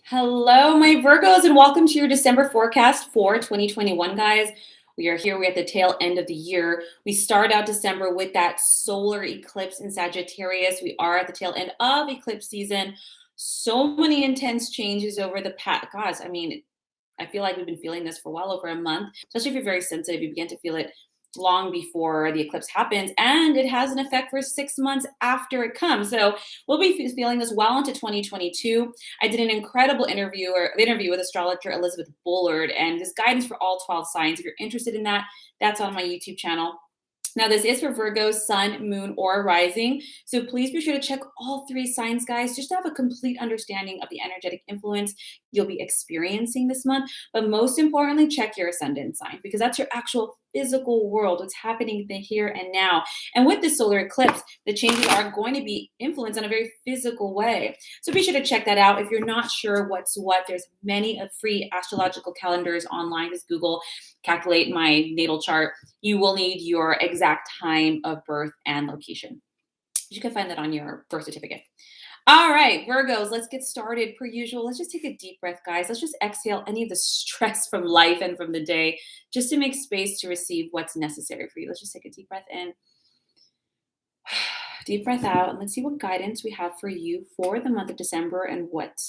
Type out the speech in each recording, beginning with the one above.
Hello, my Virgos, and welcome to your December forecast for 2021, guys. We are here. We're at the tail end of the year. We start out December with that solar eclipse in Sagittarius. We are at the tail end of eclipse season. So many intense changes over the past. Gosh, I feel like we've been feeling this for well over a month, especially if you're very sensitive. You begin to feel it long before the eclipse happens, and it has an effect for 6 months after it comes. So we'll be feeling this well into 2022. I did an incredible interview with astrologer Elizabeth Bullard, and this guidance for all 12 signs. If you're interested in that, that's on my YouTube channel. Now, this is for Virgo, Sun, Moon, or Rising. So please be sure to check all three signs, guys, just to have a complete understanding of the energetic influence you'll be experiencing this month. But most importantly, check your ascendant sign because that's your actual physical world, what's happening in the here and now. And with this solar eclipse, the changes are going to be influenced in a very physical way. So be sure to check that out. If you're not sure what's what, there's many free astrological calendars online. Just Google calculate my natal chart. You will need your exact time of birth and location. You can find that on your birth certificate. All right, Virgos, let's get started. Per usual, let's just take a deep breath, guys. Let's just exhale any of the stress from life and from the day just to make space to receive what's necessary for you. Let's just take a deep breath in, deep breath out, and let's see what guidance we have for you for the month of December and what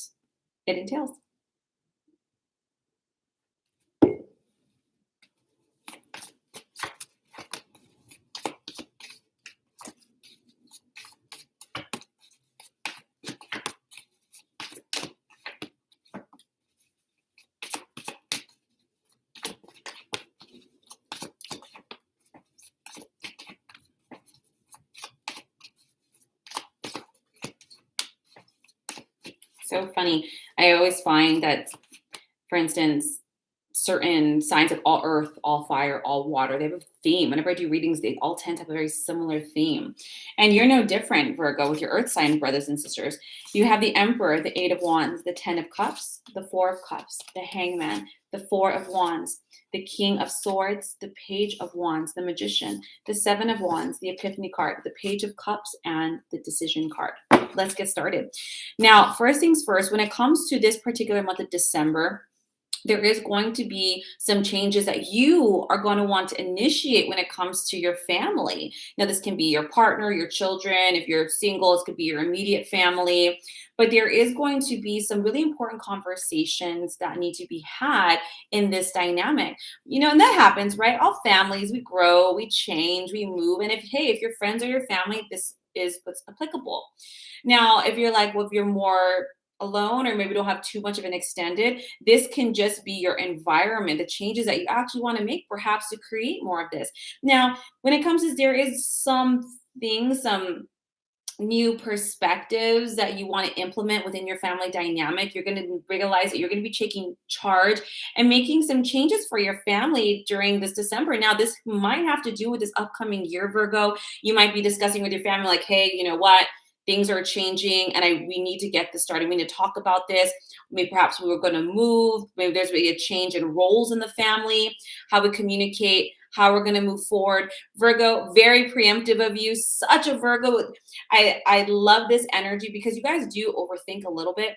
it entails. So funny. I always find that, for instance, certain signs of all earth, all fire, all water, they have a theme. Whenever I do readings, they all tend to have a very similar theme. And you're no different, Virgo, with your earth sign brothers and sisters. You have the Emperor, the Eight of Wands, the Ten of Cups, the Four of Cups, the Hangman, the Four of Wands, the King of Swords, the Page of Wands, the Magician, the Seven of Wands, the Epiphany card, the Page of Cups, and the Decision card. Let's get started. Now, first things first, when it comes to this particular month of December, there is going to be some changes that you are going to want to initiate when it comes to your family. Now, this can be your partner, your children. If you're single, it could be your immediate family. But there is going to be some really important conversations that need to be had in this dynamic. And that happens, right? All families, we grow, we change, we move. And if your friends or your family, this is what's applicable. Now, if you're like, well, if you're more alone or maybe don't have too much of an extended, this can just be your environment, the changes that you actually want to make perhaps to create more of this. Now, when it comes to there is some things, some new perspectives that you want to implement within your family dynamic. You're going to realize that you're going to be taking charge and making some changes for your family during this December. Now, this might have to do with this upcoming year, Virgo. You might be discussing with your family, like, hey, you know what? Things are changing and we need to get this started. We need to talk about this. Maybe perhaps we were going to move. Maybe there's going to be a change in roles in the family, how we communicate, how we're going to move forward. Virgo, very preemptive of you. Such a Virgo. I love this energy because you guys do overthink a little bit.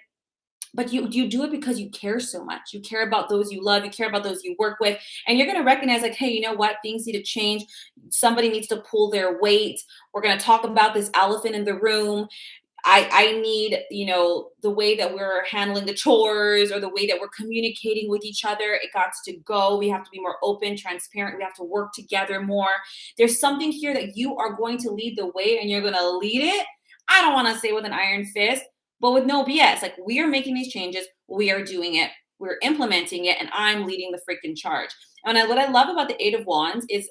But you do it because you care so much. You care about those you love. You care about those you work with. And you're going to recognize like, hey, you know what? Things need to change. Somebody needs to pull their weight. We're going to talk about this elephant in the room. I need, the way that we're handling the chores or the way that we're communicating with each other. It got to go. We have to be more open, transparent. We have to work together more. There's something here that you are going to lead the way and you're going to lead it. I don't want to say with an iron fist, but with no BS. Like, we are making these changes. We are doing it. We're implementing it. And I'm leading the freaking charge. And what I love about the Eight of Wands is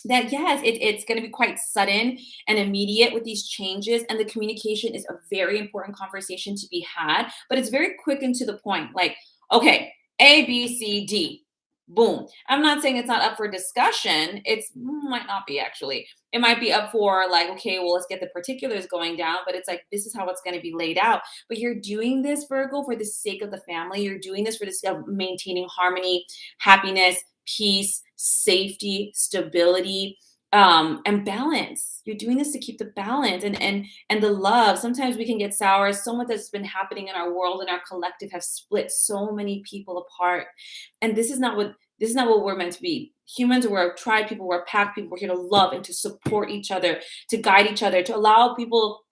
that, yes, it's going to be quite sudden and immediate with these changes. And the communication is a very important conversation to be had. But it's very quick and to the point. Like, okay, A, B, C, D. Boom. I'm not saying it's not up for discussion. It's might not be actually. It might be up for like, okay, well, let's get the particulars going down, but it's like, this is how it's going to be laid out. But you're doing this, Virgo, for the sake of the family. You're doing this for the sake of maintaining harmony, happiness, peace, safety, stability. And balance. You're doing this to keep the balance and the love. Sometimes we can get sour. So much that's been happening in our world and our collective have split so many people apart. And this is not what we're meant to be. Humans, we're a tribe people, we're a pack people, we're here to love and to support each other, to guide each other, to allow people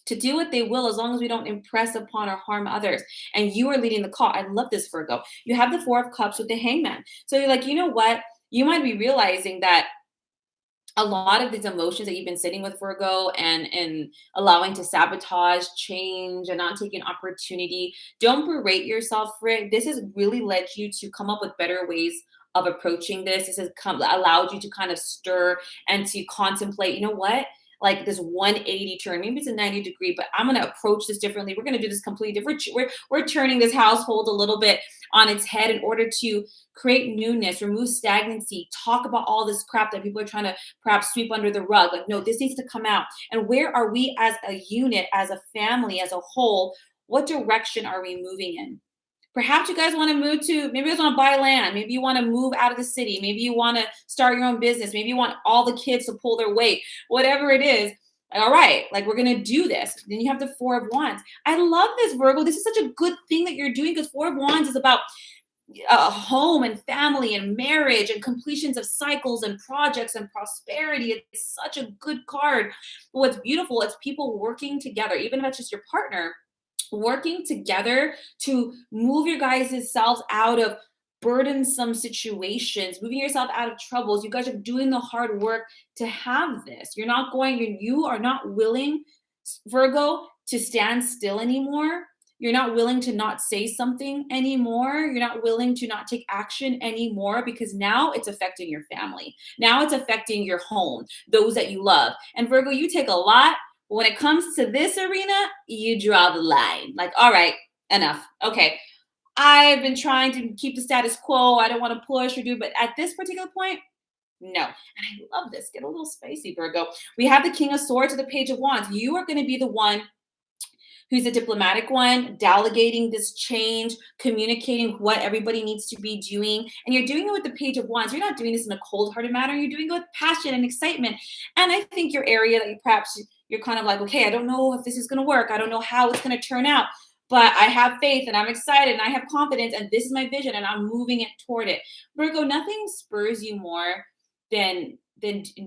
to do what they will as long as we don't impress upon or harm others. And you are leading the call. I love this, Virgo. You have the Four of Cups with the Hangman. So you're like, you know what? You might be realizing that a lot of these emotions that you've been sitting with, Virgo, and allowing to sabotage change and not taking opportunity, don't berate yourself for it. This has really led you to come up with better ways of approaching this. This has allowed you to kind of stir and to contemplate, you know what, like this 180 turn, maybe it's a 90-degree, but I'm going to approach this differently. We're going to do this completely different. We're turning this household a little bit on its head in order to create newness, remove stagnancy, talk about all this crap that people are trying to perhaps sweep under the rug. Like, no, this needs to come out. And where are we as a unit, as a family, as a whole? What direction are we moving in? Perhaps you guys want to move to, maybe you guys want to buy land. Maybe you want to move out of the city. Maybe you want to start your own business. Maybe you want all the kids to pull their weight, whatever it is. All right, like we're going to do this. Then you have the Four of Wands. I love this, Virgo. This is such a good thing that you're doing because Four of Wands is about home and family and marriage and completions of cycles and projects and prosperity. It's such a good card. But what's beautiful, it's people working together, even if it's just your partner, working together to move your guys' selves out of burdensome situations, moving yourself out of troubles. You guys are doing the hard work to have this. You are not willing, Virgo, to stand still anymore. You're not willing to not say something anymore. You're not willing to not take action anymore because now it's affecting your family. Now it's affecting your home, those that you love. And Virgo, you take a lot. When it comes to this arena, you draw the line. Like, all right, enough. Okay, I've been trying to keep the status quo. I don't want to push or do, but at this particular point, no. And I love this. Get a little spicy, Virgo. We have the King of Swords or the Page of Wands. You are going to be the one who's a diplomatic one, delegating this change, communicating what everybody needs to be doing. And you're doing it with the Page of Wands. You're not doing this in a cold-hearted manner. You're doing it with passion and excitement. And I think your area that you're kind of like, okay, I don't know if this is going to work. I don't know how it's going to turn out. But I have faith and I'm excited and I have confidence and this is my vision and I'm moving it toward it. Virgo, nothing spurs you more than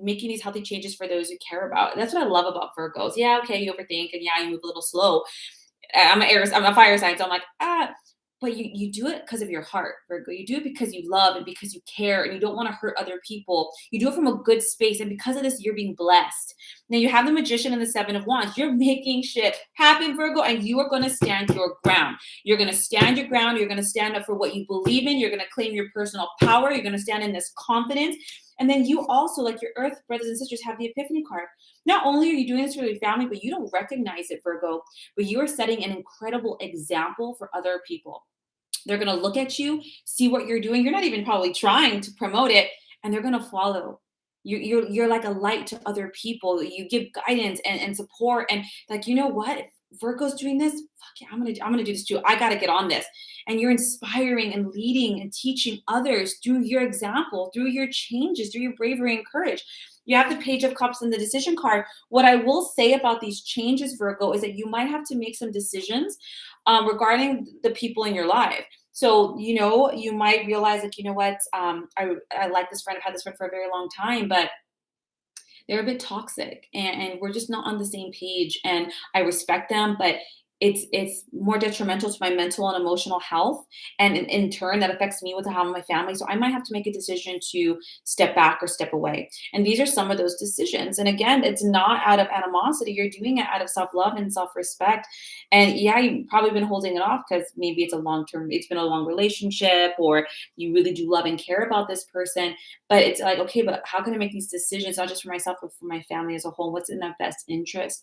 making these healthy changes for those you care about. And that's what I love about Virgos. Yeah, okay, you overthink and yeah, you move a little slow. I'm a fire sign, so I'm like, but you do it because of your heart, Virgo. You do it because you love and because you care and you don't want to hurt other people. You do it from a good space. And because of this, you're being blessed. Now you have the Magician and the Seven of Wands. You're making shit happen, Virgo, and you are going to stand your ground. You're going to stand your ground. You're going to stand up for what you believe in. You're going to claim your personal power. You're going to stand in this confidence. And then you also, like your Earth brothers and sisters, have the Epiphany card. Not only are you doing this for your family, but you don't recognize it, Virgo, but you are setting an incredible example for other people. They're going to look at you, see what you're doing. You're not even probably trying to promote it, and they're going to follow. You're like a light to other people. You give guidance and support, and like, you know what? If Virgo's doing this, fuck yeah, I'm gonna do this too. I gotta get on this. And you're inspiring and leading and teaching others through your example, through your changes, through your bravery and courage. You have the Page of Cups and the Decision card. What I will say about these changes, Virgo, is that you might have to make some decisions regarding the people in your life. So, you might realize, like, you know what, I like this friend. I've had this friend for a very long time, but they're a bit toxic and we're just not on the same page. And I respect them, but it's more detrimental to my mental and emotional health. And in turn, that affects me with how my family. So I might have to make a decision to step back or step away. And these are some of those decisions. And again, it's not out of animosity. You're doing it out of self-love and self-respect. And yeah, you've probably been holding it off because maybe it's been a long relationship, or you really do love and care about this person. But it's like, okay, but how can I make these decisions, not just for myself, but for my family as a whole? What's in their best interest?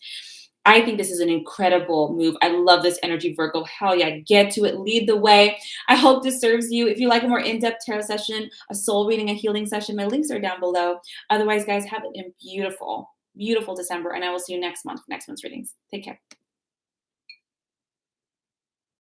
I think this is an incredible move. I love this energy, Virgo. Hell yeah, get to it, lead the way. I hope this serves you. If you like a more in-depth tarot session, a soul reading, a healing session, my links are down below. Otherwise, guys, have a beautiful, beautiful December, and I will see you next month for next month's readings. Take care.